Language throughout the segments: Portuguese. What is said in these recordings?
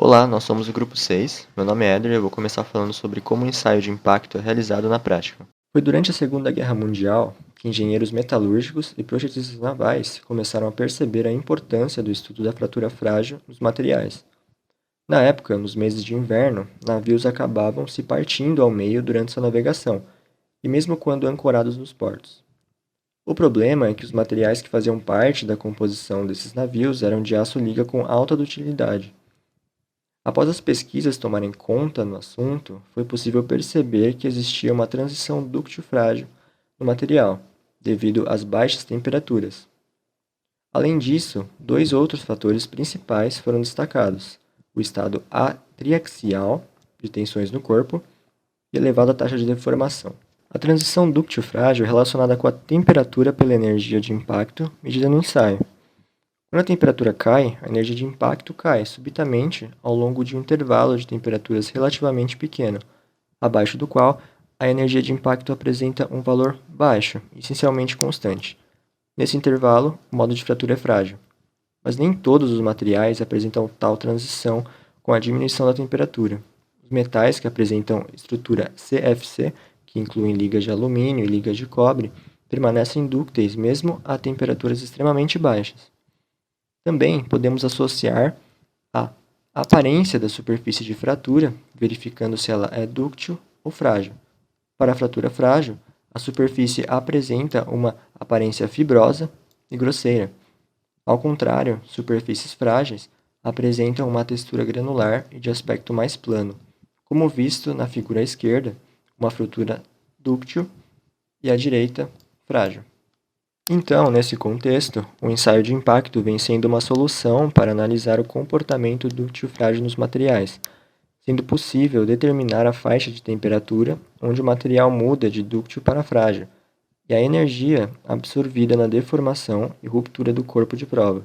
Olá, nós somos o grupo 6. Meu nome é Éder e eu vou começar falando sobre como o ensaio de impacto é realizado na prática. Foi durante a Segunda Guerra Mundial que engenheiros metalúrgicos e projetistas navais começaram a perceber a importância do estudo da fratura frágil nos materiais. Na época, nos meses de inverno, navios acabavam se partindo ao meio durante sua navegação, e mesmo quando ancorados nos portos. O problema é que os materiais que faziam parte da composição desses navios eram de aço liga com alta dutilidade. Após as pesquisas tomarem conta no assunto, foi possível perceber que existia uma transição dúctil-frágil no material, devido às baixas temperaturas. Além disso, dois outros fatores principais foram destacados: o estado atriaxial de tensões no corpo e elevada taxa de deformação. A transição dúctil-frágil é relacionada com a temperatura pela energia de impacto medida no ensaio. Quando a temperatura cai, a energia de impacto cai subitamente ao longo de um intervalo de temperaturas relativamente pequeno, abaixo do qual a energia de impacto apresenta um valor baixo, essencialmente constante. Nesse intervalo, o modo de fratura é frágil. Mas nem todos os materiais apresentam tal transição com a diminuição da temperatura. Os metais que apresentam estrutura CFC, que incluem ligas de alumínio e ligas de cobre, permanecem dúcteis mesmo a temperaturas extremamente baixas. Também podemos associar a aparência da superfície de fratura, verificando se ela é dúctil ou frágil. Para a fratura frágil, a superfície apresenta uma aparência fibrosa e grosseira. Ao contrário, superfícies frágeis apresentam uma textura granular e de aspecto mais plano, como visto na figura à esquerda, uma fratura dúctil e à direita, frágil. Então, nesse contexto, o ensaio de impacto vem sendo uma solução para analisar o comportamento dúctil-frágil nos materiais, sendo possível determinar a faixa de temperatura onde o material muda de dúctil para frágil, e a energia absorvida na deformação e ruptura do corpo de prova.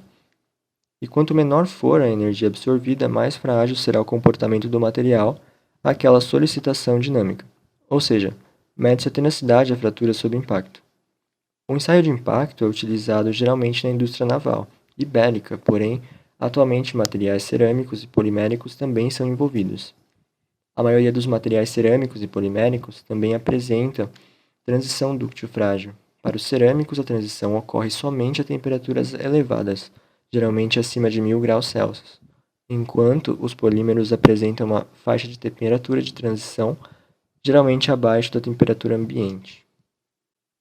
E quanto menor for a energia absorvida, mais frágil será o comportamento do material àquela solicitação dinâmica, ou seja, mede-se a tenacidade da fratura sob impacto. O ensaio de impacto é utilizado geralmente na indústria naval e bélica, porém, atualmente materiais cerâmicos e poliméricos também são envolvidos. A maioria dos materiais cerâmicos e poliméricos também apresenta transição dúctil-frágil. Para os cerâmicos, a transição ocorre somente a temperaturas elevadas, geralmente acima de 1000 graus Celsius, enquanto os polímeros apresentam uma faixa de temperatura de transição geralmente abaixo da temperatura ambiente.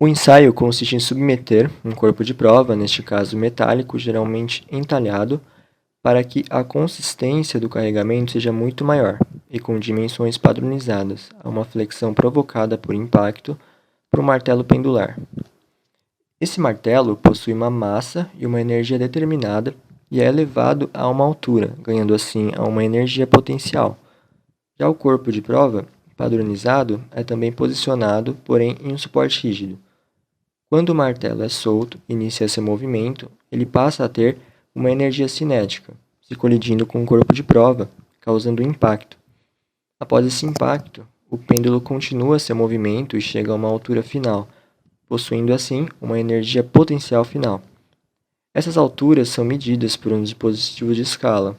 O ensaio consiste em submeter um corpo de prova, neste caso metálico, geralmente entalhado, para que a consistência do carregamento seja muito maior e com dimensões padronizadas a uma flexão provocada por impacto por um martelo pendular. Esse martelo possui uma massa e uma energia determinada e é elevado a uma altura, ganhando assim a uma energia potencial. Já o corpo de prova, padronizado, é também posicionado, porém em um suporte rígido. Quando o martelo é solto e inicia seu movimento, ele passa a ter uma energia cinética, se colidindo com o corpo de prova, causando um impacto. Após esse impacto, o pêndulo continua seu movimento e chega a uma altura final, possuindo assim uma energia potencial final. Essas alturas são medidas por um dispositivo de escala.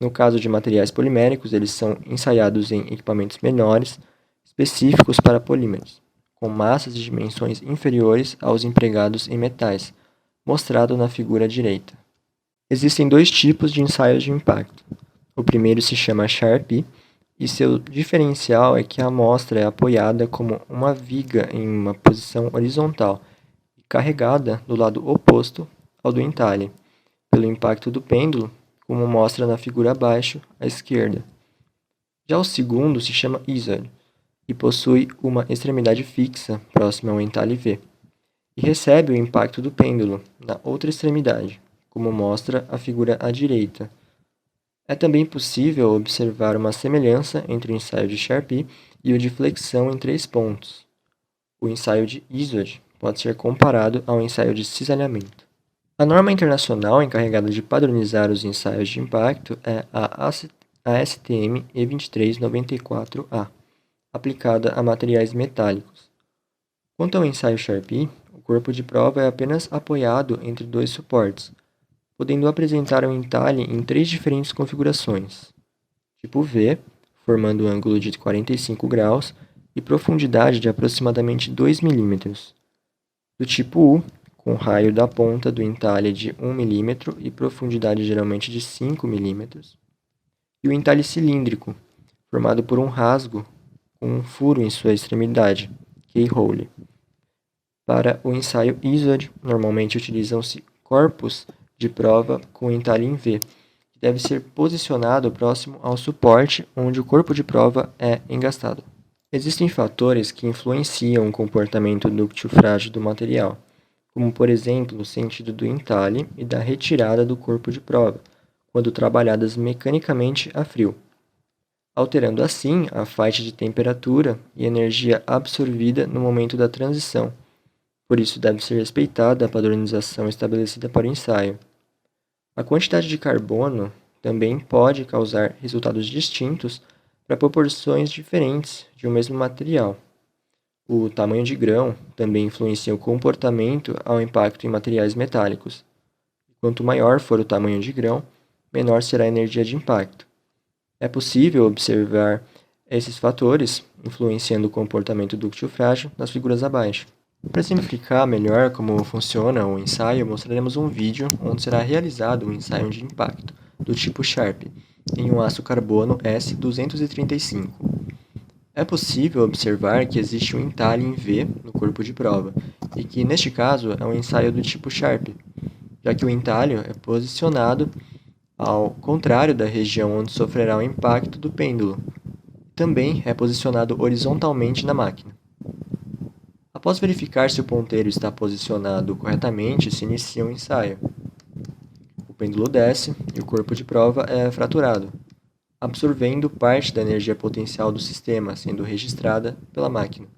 No caso de materiais poliméricos, eles são ensaiados em equipamentos menores, específicos para polímeros, com massas de dimensões inferiores aos empregados em metais, mostrado na figura à direita. Existem dois tipos de ensaios de impacto. O primeiro se chama Sharp, e seu diferencial é que a amostra é apoiada como uma viga em uma posição horizontal e carregada do lado oposto ao do entalhe, pelo impacto do pêndulo, como mostra na figura abaixo, à esquerda. Já o segundo se chama Izod, e possui uma extremidade fixa próxima ao entalhe V, e recebe o impacto do pêndulo na outra extremidade, como mostra a figura à direita. É também possível observar uma semelhança entre o ensaio de Sharp e o de flexão em 3 pontos. O ensaio de Izod pode ser comparado ao ensaio de cisalhamento. A norma internacional encarregada de padronizar os ensaios de impacto é a ASTM E2394A, aplicada a materiais metálicos. Quanto ao ensaio Sharp, o corpo de prova é apenas apoiado entre dois suportes, podendo apresentar um entalhe em 3 diferentes configurações. tipo V, formando ângulo de 45 graus e profundidade de aproximadamente 2 milímetros. Do tipo U, com raio da ponta do entalhe de 1 milímetro e profundidade geralmente de 5 milímetros. E o entalhe cilíndrico, formado por um rasgo com um furo em sua extremidade, keyhole. Para o ensaio ISOD, normalmente utilizam-se corpos de prova com entalhe em V, que deve ser posicionado próximo ao suporte onde o corpo de prova é engastado. Existem fatores que influenciam o comportamento dúctil frágil do material, como por exemplo o sentido do entalhe e da retirada do corpo de prova, quando trabalhadas mecanicamente a frio, alterando assim a faixa de temperatura e energia absorvida no momento da transição. Por isso deve ser respeitada a padronização estabelecida para o ensaio. A quantidade de carbono também pode causar resultados distintos para proporções diferentes de um mesmo material. O tamanho de grão também influencia o comportamento ao impacto em materiais metálicos. Quanto maior for o tamanho de grão, menor será a energia de impacto. É possível observar esses fatores influenciando o comportamento dúctil frágil nas figuras abaixo. Para simplificar melhor como funciona o ensaio, mostraremos um vídeo onde será realizado um ensaio de impacto do tipo Sharp em um aço carbono S235. É possível observar que existe um entalhe em V no corpo de prova, e que, neste caso, é um ensaio do tipo Sharp, já que o entalhe é posicionado ao contrário da região onde sofrerá o impacto do pêndulo. Também é posicionado horizontalmente na máquina. Após verificar se o ponteiro está posicionado corretamente, se inicia o ensaio. O pêndulo desce e o corpo de prova é fraturado, absorvendo parte da energia potencial do sistema, sendo registrada pela máquina.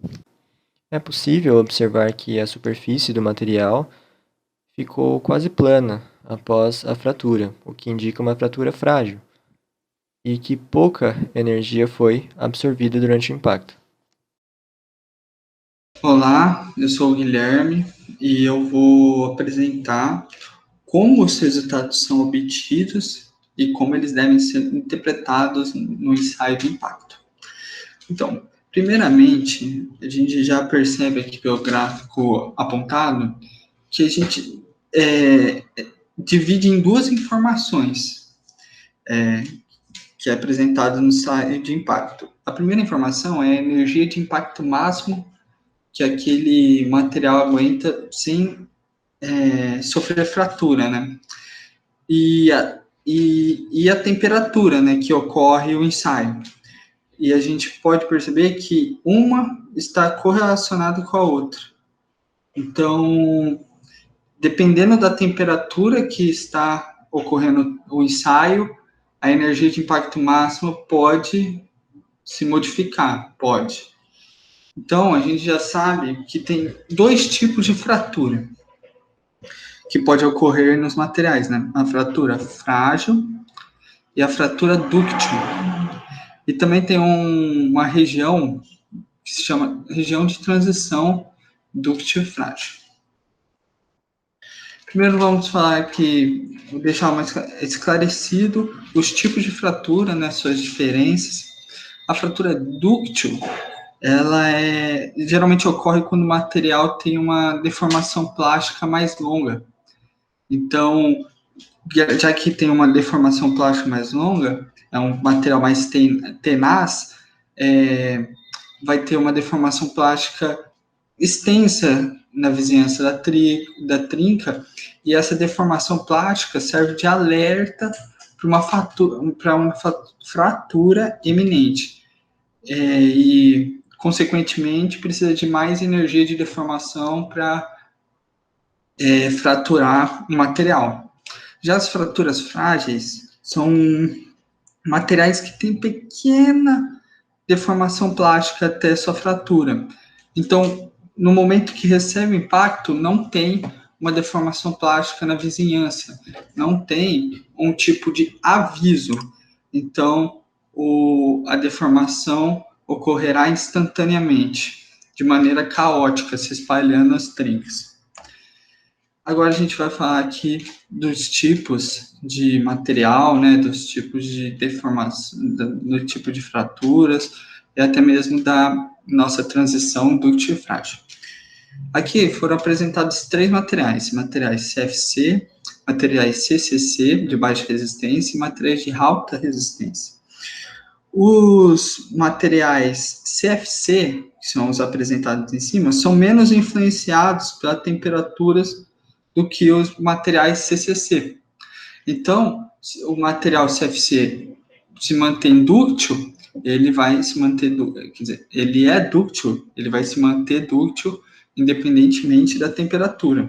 É possível observar que a superfície do material ficou quase plana após a fratura, o que indica uma fratura frágil, e que pouca energia foi absorvida durante o impacto. Olá, eu sou o Guilherme e eu vou apresentar como os resultados são obtidos e como eles devem ser interpretados no ensaio de impacto. Então, primeiramente, a gente já percebe aqui pelo gráfico apontado que a gente divide em duas informações que é apresentada no ensaio de impacto. A primeira informação é a energia de impacto máximo que aquele material aguenta sem sofrer fratura, né? E a temperatura, né, que ocorre o ensaio. E a gente pode perceber que uma está correlacionada com a outra. Então, dependendo da temperatura que está ocorrendo o ensaio, a energia de impacto máximo pode se modificar, pode. Então, a gente já sabe que tem dois tipos de fratura que pode ocorrer nos materiais, né? A fratura frágil e a fratura dúctil. E também tem uma região que se chama região de transição dúctil frágil. Primeiro vamos falar aqui, vou deixar mais esclarecido os tipos de fratura, né, suas diferenças. A fratura dúctil, ela geralmente ocorre quando o material tem uma deformação plástica mais longa. Então, já que tem uma deformação plástica mais longa, é um material mais tenaz, vai ter uma deformação plástica extensa na vizinhança da trinca, e essa deformação plástica serve de alerta para uma fratura iminente. E, consequentemente, precisa de mais energia de deformação para fraturar o material. Já as fraturas frágeis são materiais que têm pequena deformação plástica até sua fratura. Então, no momento que recebe o impacto, não tem uma deformação plástica na vizinhança, não tem um tipo de aviso. Então, a deformação ocorrerá instantaneamente, de maneira caótica, se espalhando as trincas. Agora a gente vai falar aqui dos tipos de material, né, dos tipos de deformação, do tipo de fraturas e até mesmo da nossa transição dúctil e frágil. Aqui foram apresentados 3 materiais CFC, materiais CCC, de baixa resistência, e materiais de alta resistência. Os materiais CFC, que são os apresentados em cima, são menos influenciados pelas temperaturas do que os materiais CCC. Então, o material CFC se mantém dúctil, ele vai se manter, quer dizer, ele é dúctil, ele vai se manter dúctil independentemente da temperatura.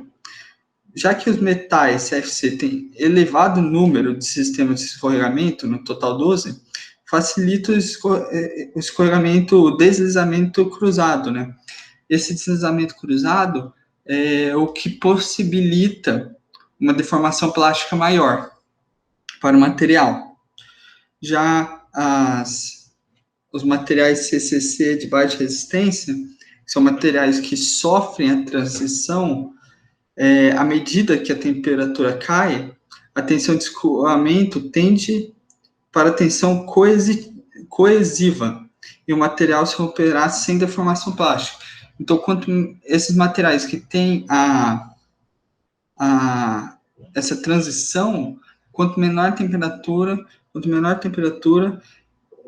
Já que os metais CFC têm elevado número de sistemas de escorregamento, no total 12, facilita o escorregamento, o deslizamento cruzado, né? Esse deslizamento cruzado é o que possibilita uma deformação plástica maior para o material. Já os materiais CCC de baixa resistência são materiais que sofrem a transição à medida que a temperatura cai, a tensão de escoamento tende para a tensão coesiva e o material se romperá sem deformação plástica. Então, quanto esses materiais que têm essa transição, quanto menor a temperatura,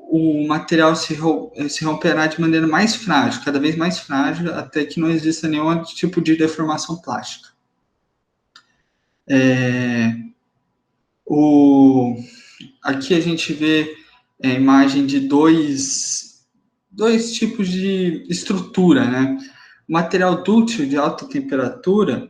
o material se romperá de maneira mais frágil, cada vez mais frágil, até que não exista nenhum tipo de deformação plástica. Aqui a gente vê a imagem de dois tipos de estrutura, né? O material dúctil de alta temperatura,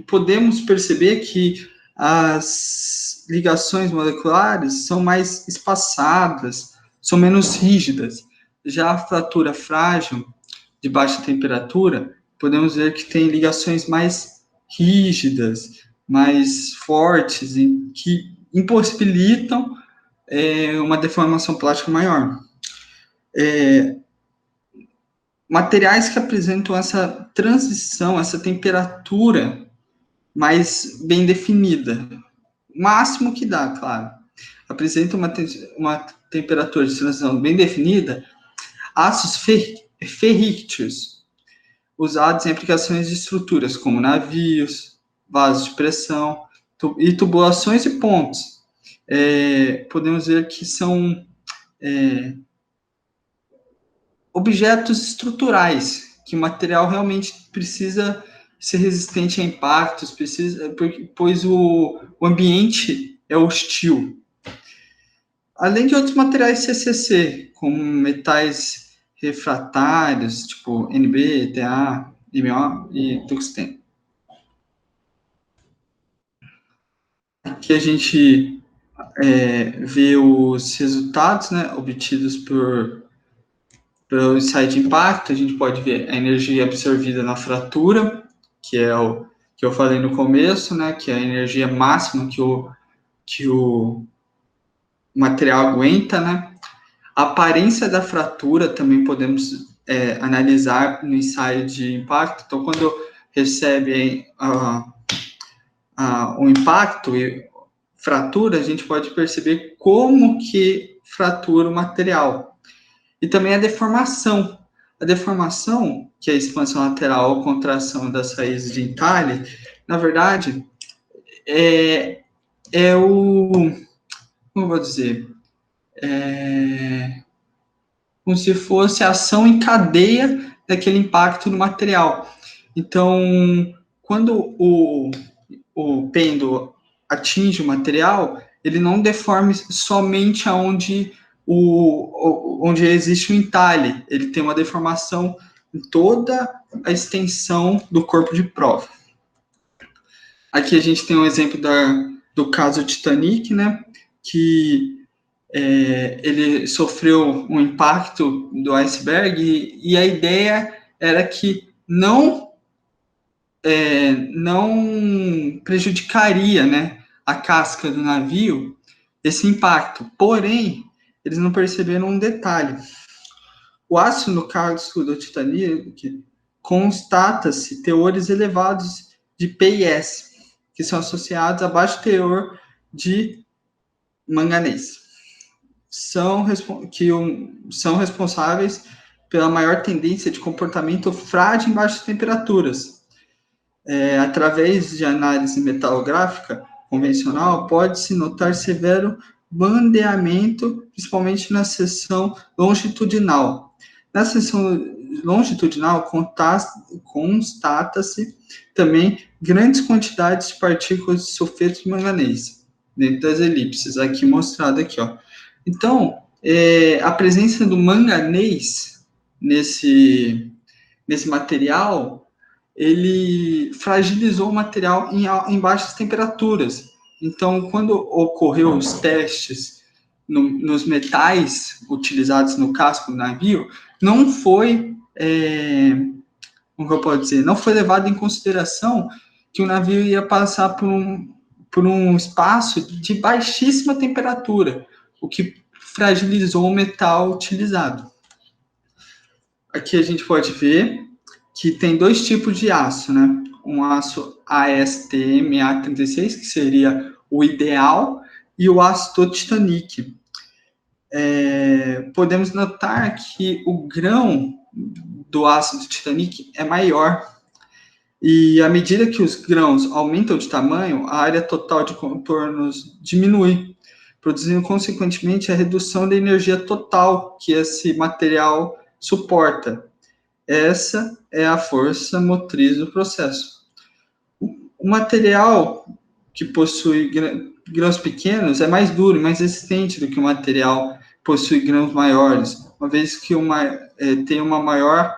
podemos perceber que as ligações moleculares são mais espaçadas, são menos rígidas. Já a fratura frágil de baixa temperatura, podemos ver que tem ligações mais rígidas, mais fortes, que impossibilitam uma deformação plástica maior. Materiais que apresentam essa transição, essa temperatura mais bem definida, o máximo que dá, claro, apresenta uma temperatura de transição bem definida, aços ferríticos, usados em aplicações de estruturas como navios, vasos de pressão e tubulações e pontes. Podemos ver que são objetos estruturais, que o material realmente precisa ser resistente a impactos, pois o ambiente é hostil. Além de outros materiais CCC, como metais refratários, tipo NB, TA, MO e tungstênio. Aqui a gente vê os resultados, né, obtidos pelo ensaio de impacto. A gente pode ver a energia absorvida na fratura, que é o que eu falei no começo, né, que é a energia máxima que o material aguenta, né? A aparência da fratura também podemos analisar no ensaio de impacto. Então, quando recebe o impacto e fratura, a gente pode perceber como que fratura o material. E também a deformação. A deformação, que é a expansão lateral ou contração das raízes de entalhe, na verdade, como eu vou dizer, como se fosse a ação em cadeia daquele impacto no material. Então, quando o pêndulo atinge o material, ele não deforma somente onde existe o entalhe, ele tem uma deformação em toda a extensão do corpo de prova. Aqui a gente tem um exemplo do caso Titanic, né, que ele sofreu um impacto do iceberg e a ideia era que não prejudicaria, né, a casca do navio esse impacto. Porém, eles não perceberam um detalhe. O ácido no casco do Titanic constata-se teores elevados de P e S, que são associados a baixo teor de manganês. São responsáveis pela maior tendência de comportamento frágil em baixas temperaturas. Através de análise metalográfica convencional, pode-se notar severo bandeamento, principalmente na seção longitudinal. Na seção longitudinal, constata-se também grandes quantidades de partículas de sulfeto de manganês dentro das elipses, aqui mostrado aqui, ó. Então, a presença do manganês nesse material, ele fragilizou o material em baixas temperaturas. Então, quando ocorreu os testes nos metais utilizados no casco do navio, não foi, como eu posso dizer, não foi levado em consideração que o navio ia passar por um espaço de baixíssima temperatura, o que fragilizou o metal utilizado. Aqui a gente pode ver que tem dois tipos de aço, né? Um aço ASTM-A36, que seria o ideal, e o ácido titanic. Podemos notar que o grão do ácido titanic é maior, e à medida que os grãos aumentam de tamanho, a área total de contornos diminui, produzindo, consequentemente, a redução da energia total que esse material suporta. Essa é a força motriz do processo. O material que possui grãos pequenos é mais duro e mais resistente do que o material que possui grãos maiores, uma vez que tem uma maior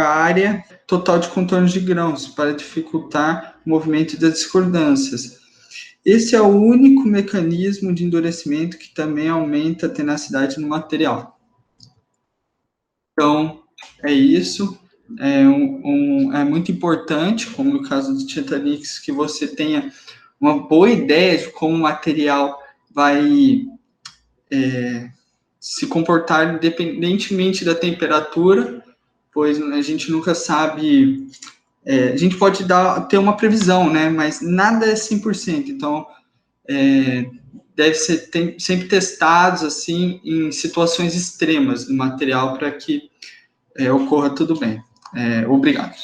área total de contornos de grãos para dificultar o movimento das discordâncias. Esse é o único mecanismo de endurecimento que também aumenta a tenacidade no material. Então, é isso. É muito importante, como no caso do Titanic, que você tenha uma boa ideia de como o material vai se comportar independentemente da temperatura, pois a gente nunca sabe. A gente pode ter uma previsão, né? Mas nada é 100%. Então, deve ser sempre testados assim em situações extremas do material para que ocorra tudo bem. Obrigado.